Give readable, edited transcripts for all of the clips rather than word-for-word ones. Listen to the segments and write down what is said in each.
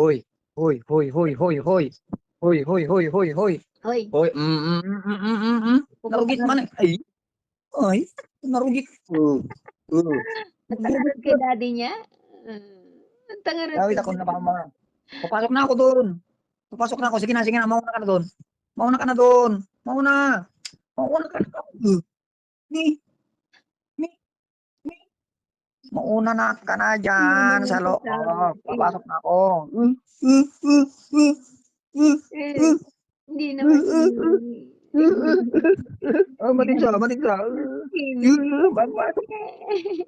Hoy, hoy, hoy, hoy, hoy, hoy. Hoy, hoy, hoy, hoy, hoy. Hoy, Hoy, pupunta narugit ka man. Ay, narugit. tangarod kay daddy niya. Tangarod Gawit kay ako na daddy niya. papasok na ako doon. Papasok na ako. Sige na, mauna ka na doon. Mauna ka na doon. Mauna. Mauna ka na. Ni, ni, ni. Mauna na ka na Hindi dyan naman sa loob. sasabi. Papasok na ako. Eh, hindi naman Oh, hindi matinsa, naman matinsa. tahimik. Papasok.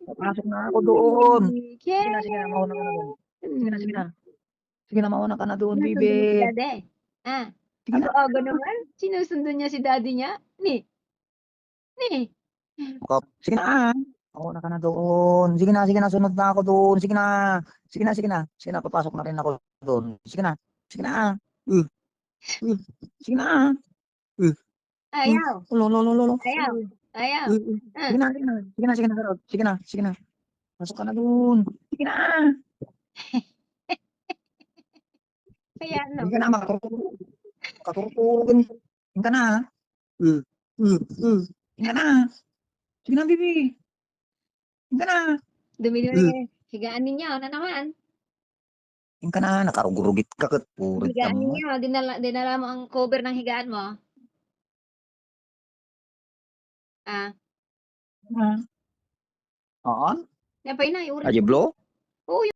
Papasok na ako doon. Sige na, mauna ka na doon. Sige na. Sige na, mauna ka na doon, Sinusundo mo si baby. daddy. Ah, Sige na. aga-aga naman. Sinusundo niya si daddy niya. Ni. Sige na. Mauna ka na doon. Sige na, sunod na ako doon. Sige na. Sige na, papasok na rin ako doon. Sige na. Sige na. Uh, Sige na. Ayaw. Lolo. Ayaw. Ayaw. Ah, Sige na, Karot. Sige na. Pasok ka na doon. Sige na. kaya ano. Sige ka na, makaturtugan. Sige ka na. Uh, Sige ka na. Sige na, baby. Sige ka na. Dumili na Uh, yung higaan ninyo. Ano naman? Sige ka na, nakarugurugit ka kat. Purit ka Higaan mo. ninyo. Dinala mo ang cover ng higaan mo. Ah, Oo. yan pa yun na. Yung Aji blow. Oo,